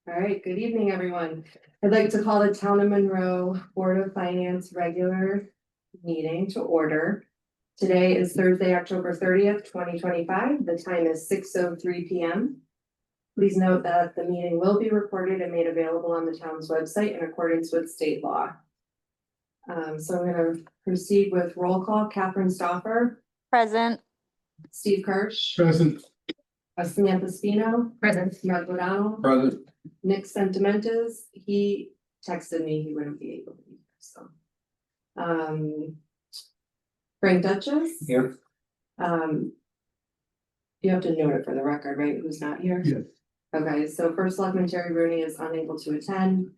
All right, good evening, everyone. I'd like to call the Town of Monroe Board of Finance regular meeting to order. Today is Thursday, October 30th, 2025. The time is 6:03 p.m. Please note that the meeting will be recorded and made available on the town's website in accordance with state law. So I'm going to proceed with roll call. Catherine Stauffer. Present. Steve Kirsch. Present. Samantha Spino. Present. Mark O'Donnell. Present. Nick Sentimentas, he texted me he wouldn't be able to be here, so. Frank Duchess. Here. You have to note it for the record, right, who's not here? Yes. Okay, so First Selectman Terry Rooney is unable to attend.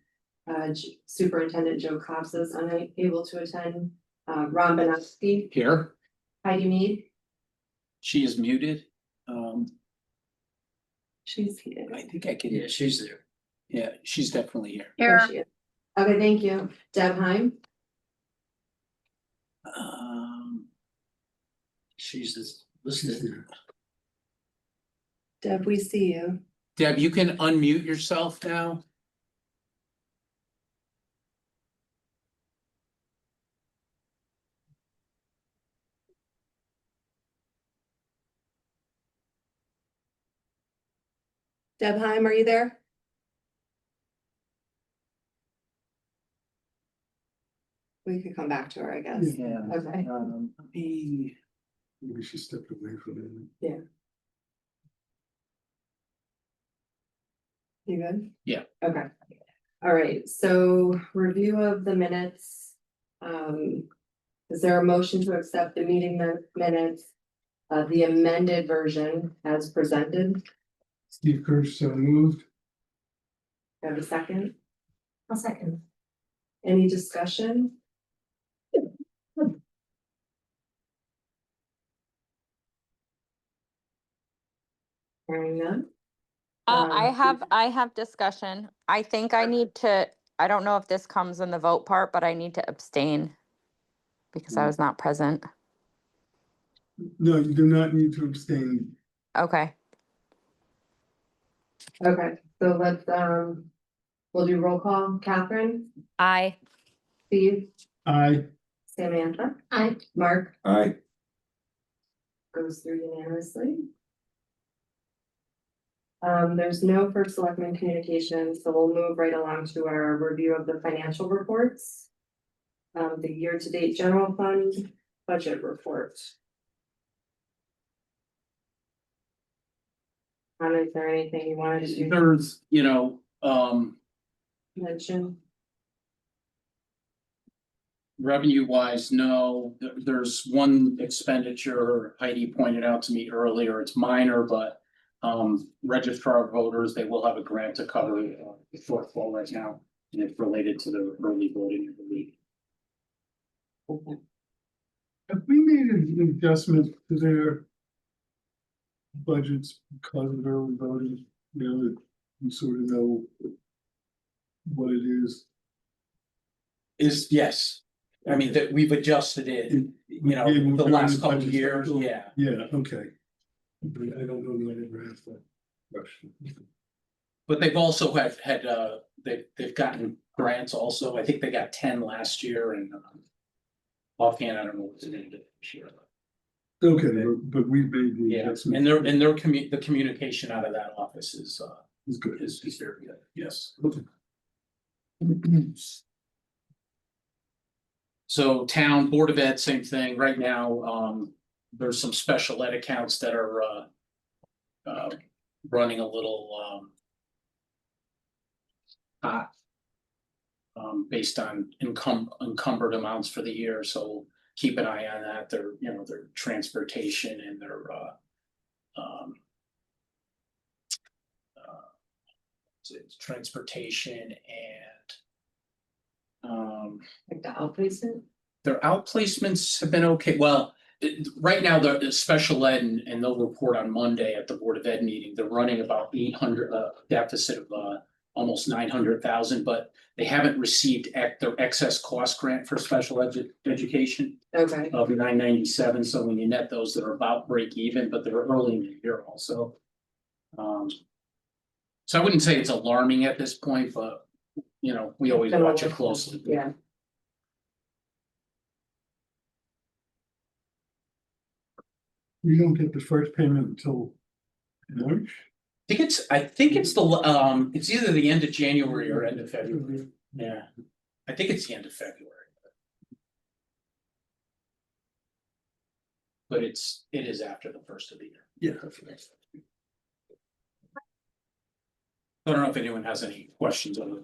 Superintendent Joe Cops is unable to attend. Ron Banowski. Here, Heidi Mead. she is muted. She's here. I think I can, yeah, she's there. Yeah, she's definitely here. There she is. Okay, thank you. Deb Heim. She's listed. Deb, we see you. Deb, you can unmute yourself now. Deb Heim, are you there? We could come back to her, I guess. Yeah. Okay. Maybe she stepped away from it. Yeah. You good? Yeah. Okay. All right, so review of the minutes. Is there a motion to accept the meeting minutes? The amended version as presented? Steve Kirsch, so moved. Have a second? I'll second. Any discussion? Hearing none? I have discussion. I think I need to, I don't know if this comes in the vote part, but I need to abstain because I was not present. No, you do not need to abstain. Okay. Okay, so let's, we'll do roll call. Catherine, Aye. Steve, Aye. Samantha. Aye. Mark. Aye. Goes through unanimously. There's no First Selectman communication, so we'll move right along to our review of the financial reports. The year-to-date general fund budget report. Is there anything you wanted to There's, mention? revenue wise, no, there's one expenditure Heidi pointed out to me earlier. It's minor, but registrar of voters, they will have a grant to cover the shortfall right now. And it's related to the early voting of the league. Okay. Have we made an adjustment to their budgets because of early voting? You know, that you sort of know what it is. Yes, I mean, that we've adjusted it, the last couple of years, yeah. Yeah, okay. I don't know that I ever asked that question. But they've also had they've gotten grants also. I think they got 10 last year, and offhand, I don't know what's in it this year. Okay, but we've made the Yeah, adjustment. and the communication out of that office is good. is very good. Yes. Okay. So town board of ed, same thing. Right now, there's some special ed accounts that are running a little hot. Based on encumbered amounts for the year, so keep an eye on that. Their transportation and their transportation and Like the outplacement? their outplacements have been okay. Well, right now the special ed and they'll report on Monday at the Board of Ed meeting. They're running about 800 deficit of almost 900,000, but they haven't received their excess cost grant for special education Okay, of 997. So when you net those, they're about break even, but they're early in the year also. So I wouldn't say it's alarming at this point, but, you know, we always watch it closely. Yeah. We don't get the first payment until March. I think it's it's either the end of January or end of February. Yeah, I think it's the end of February. But it is after the first of the year. Yeah. I don't know if anyone has any questions on it.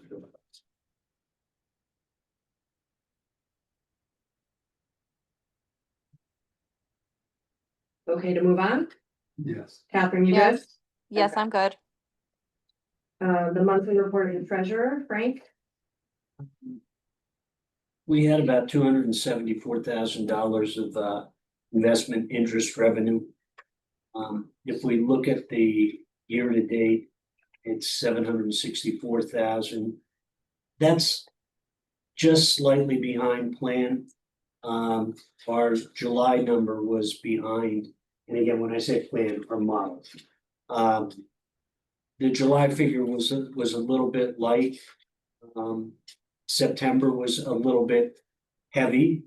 Okay to move on? Yes. Catherine, you Yes. good? Yes, Okay. I'm good. The monthly report of the treasurer, Frank? We had about $274,000 of investment interest revenue. If we look at the year to date, it's 764,000. That's just slightly behind plan. Our July number was behind, and again, when I say plan, our model. The July figure was a little bit light. September was a little bit heavy.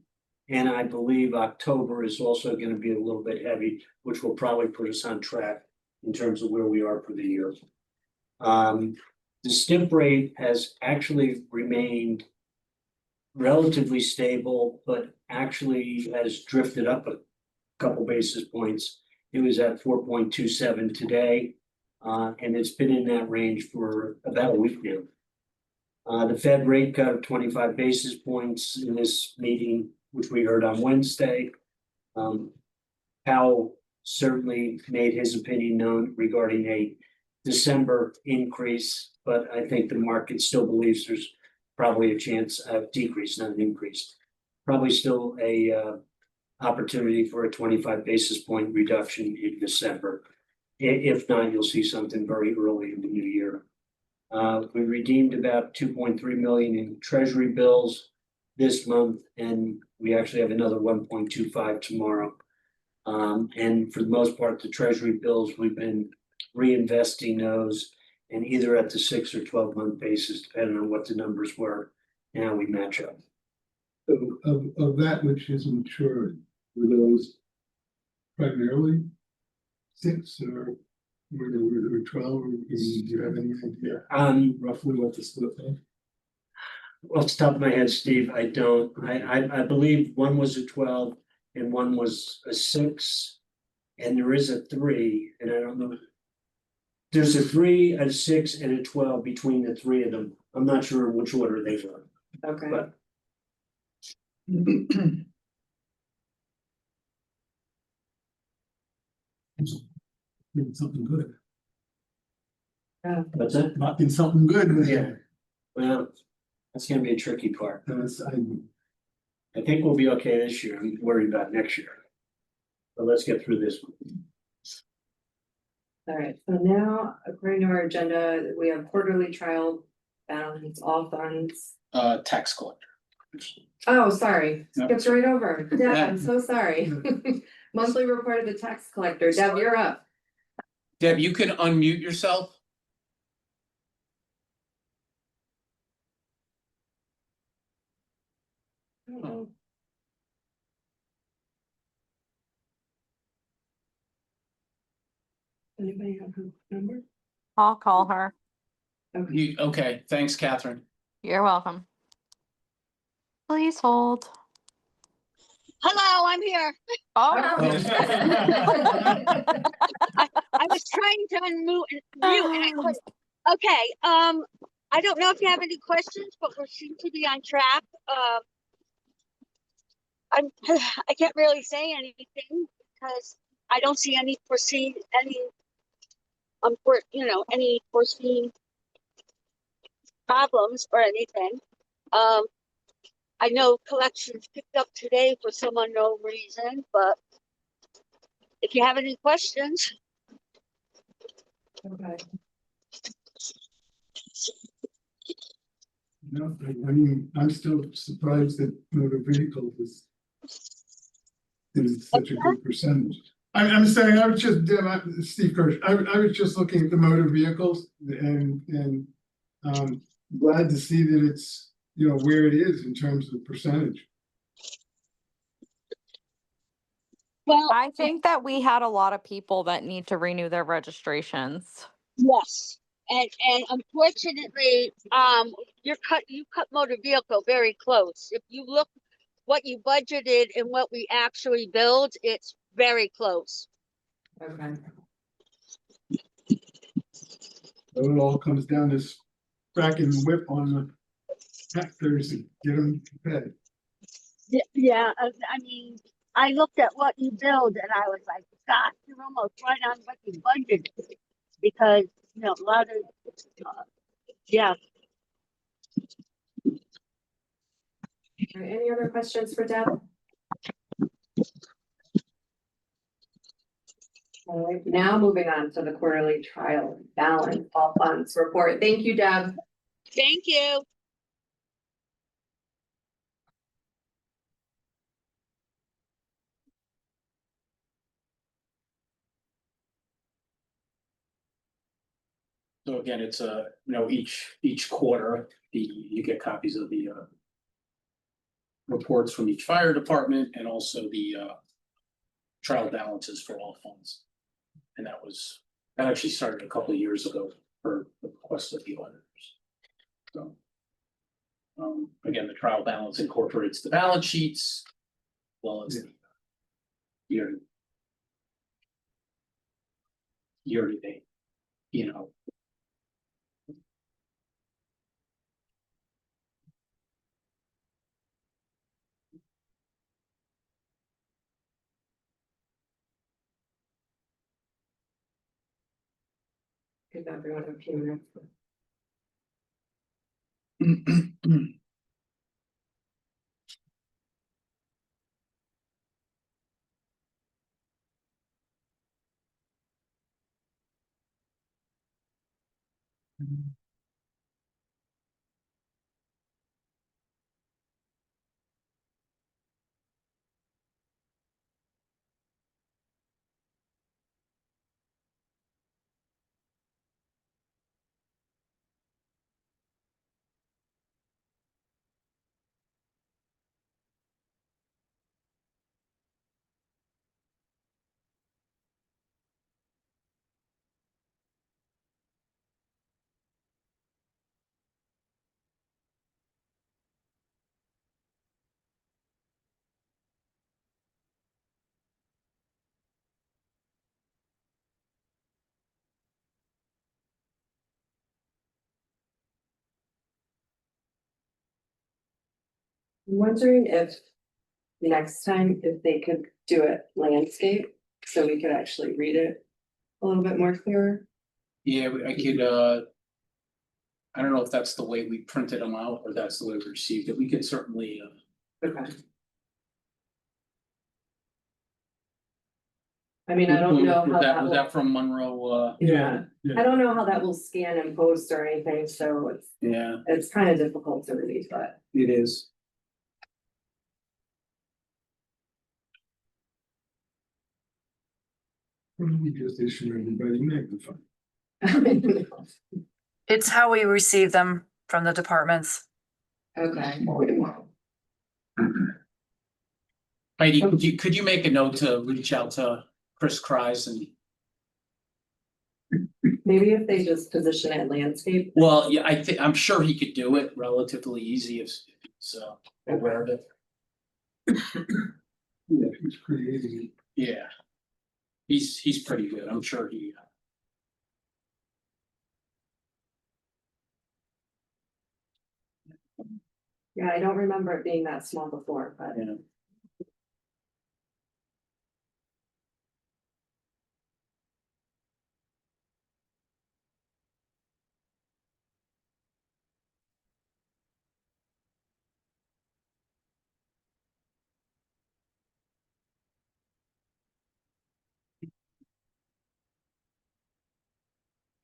And I believe October is also going to be a little bit heavy, which will probably put us on track in terms of where we are for the year. The STIP rate has actually remained relatively stable, but actually has drifted up a couple basis points. It was at 4.27 today, and it's been in that range for about a week now. The Fed rate cut of 25 basis points in this meeting, which we heard on Wednesday. Powell certainly made his opinion known regarding a December increase, but I think the market still believes there's probably a chance of decrease, not an increase. Probably still a opportunity for a 25 basis point reduction in December. If not, you'll see something very early in the new year. We redeemed about 2.3 million in treasury bills this month, and we actually have another 1.25 tomorrow. And for the most part, the treasury bills, we've been reinvesting those, and either at the 6 or 12-month basis, depending on what the numbers were and how we match up. So of that which is matured, were those primarily 6 or were there 12? Or do you have any idea roughly what the split is? Off the top of my head, Steve, I don't. I believe one was a 12 and one was a 6, and there is a 3, and I don't know. There's a 3, a 6, and a 12 between the 3 of them. I'm not sure in which order they were, Okay. but In something good. what's that? Not in something good. Yeah. Well, that's gonna be a tricky part. That's, I think we'll be okay this year. I'm worried about next year. But let's get through this one. All right, so now according to our agenda, we have quarterly trial balance, all funds. Tax collector. Oh, sorry, No. skipped right over. Deb, I'm so sorry. Monthly report of the tax collector. Deb, you're up. Deb, you can unmute yourself. Oh. Anybody have her number? I'll call her. Okay. Okay, thanks, Catherine. You're welcome. Please hold. Hello, I'm here. Oh, I was trying to unmute and I couldn't. Okay, I don't know if you have any questions, but we seem to be on track. I can't really say anything because I don't see any foreseen problems or anything. I know collections picked up today for some unknown reason, but if you have any questions. Okay. no, I mean, I'm still surprised that motor vehicles is such a good percentage. I'm saying, I was just, Steve Kirsch, I was just looking at the motor vehicles and glad to see that it's, you know, where it is in terms of percentage. Well, I think that we had a lot of people that need to renew their registrations. yes, and unfortunately, you cut motor vehicle very close. If you look what you budgeted and what we actually build, it's very close. Okay. So it all comes down to cracking the whip on the tractors and get them fed. Yeah, I mean, I looked at what you build and I was like, God, you're almost right on what you budgeted. Because, you know, a lot of, yeah, All right, any other questions for Deb? All right, now moving on to the quarterly trial balance all funds report. Thank you, Deb. thank you. So again, it's each quarter, you get copies of the reports from each fire department and also the trial balances for all funds. And that actually started a couple of years ago for the request of the auditors. So again, the trial balance incorporates the balance sheets, as well as the year to date, you know. Give everyone a few minutes. I'm wondering if next time, if they could do it landscape, so we could actually read it a little bit more clearer. Yeah, I could, I don't know if that's the way we printed them out or that's the way we received it. We could certainly, Okay. I mean, I don't know how that was will, that from Monroe? yeah, I don't know how that will scan and post or anything, so Yeah, it's kind of difficult to read, but. it is. Or do we just issue everybody magnified? It's how we receive them from the departments. Okay. Heidi, could you make a note to reach out to Chris Kreis and, Maybe if they just position it landscape. well, yeah, I'm sure he could do it relatively easy if he's aware of it. Yeah, he's creating it. Yeah. He's pretty good. I'm sure he. Yeah, I don't remember it being that small before, but. Yeah.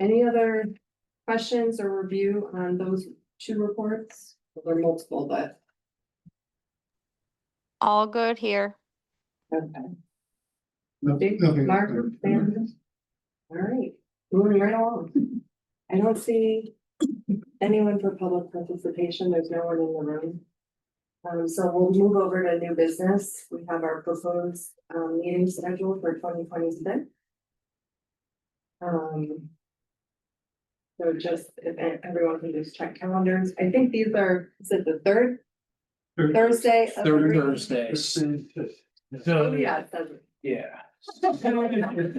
Any other questions or review on those two reports? Well, there are multiple, but, All good here. okay. Nothing. Mark, Dan? All right, moving right along. I don't see anyone for public participation. There's no one in the room. So we'll move over to new business. We have our proposed meeting schedule for 2026. So just if everyone can just check calendars. I think these are, is it the third Thursday? of Third every- Thursdays. Oh, yeah, it says it. Yeah.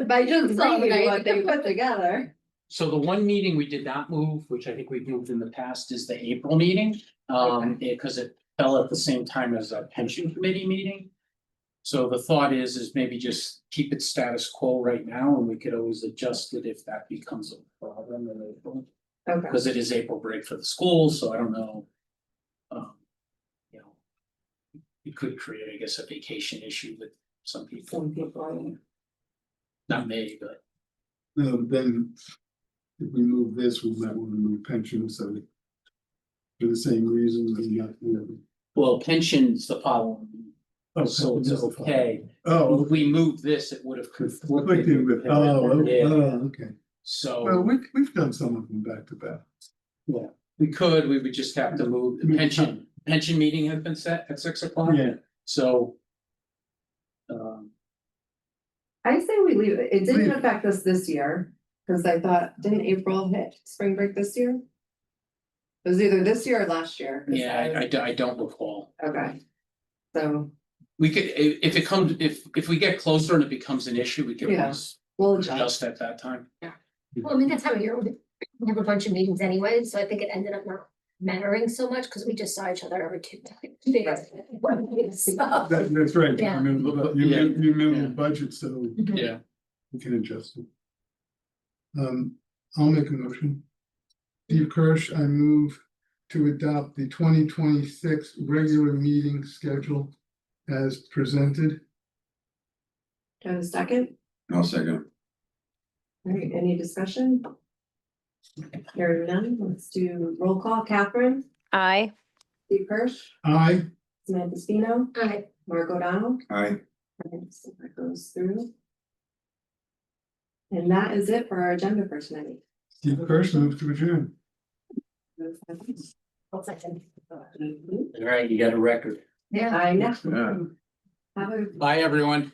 By just reading what they put together. So the one meeting we did not move, which I think we've moved in the past, is the April meeting. Because it fell at the same time as a pension committee meeting. So the thought is maybe just keep it status quo right now, and we could always adjust it if that becomes a problem in April. Okay, Because it is April break for the schools, so I don't know. You know. It could create, I guess, a vacation issue with some people, some people. not me, but. Then if we move this, we might want to move pension, so for the same reasons, and not, Well, pension's the following, so it's okay. Oh, If we moved this, it would have conflicted conflicting with. with, oh, Yeah. okay. Well, So, we've done some of them back to back. yeah, we would just have to move, the pension meeting has been set at 6 o'clock, Yeah, so. I say we leave it. It didn't Leave it. affect us this year, because I thought, didn't April hit spring break this year? It was either this year or last year. 'cause Yeah, I don't recall. Okay. So We could, if it comes, if we get closer and it becomes an issue, we can Yeah. always we'll adjust. adjust at that time. Well, I mean, that's how year we have a bunch of meetings anyway, so I think it ended up not mattering so much because we just saw each other every 2 days. So, that's right. Yeah. You move the budget, so Yeah, we can adjust it. I'll make a motion. Steve Kirsch, I move to adopt the 2026 regular meeting schedule as presented. Do I have a second? I'll second. All right, any discussion? Hearing none, let's do roll call. Catherine, Aye. Steve Kirsch, Aye. Samantha Spino, I, Mark O'Donnell. Aye. Alright, so that goes through. And that is it for our agenda for tonight. Steve Kirsch, move to adjourn. I'll second. All right, you got a record. Yeah. I know. Yeah. Have a bye, everyone.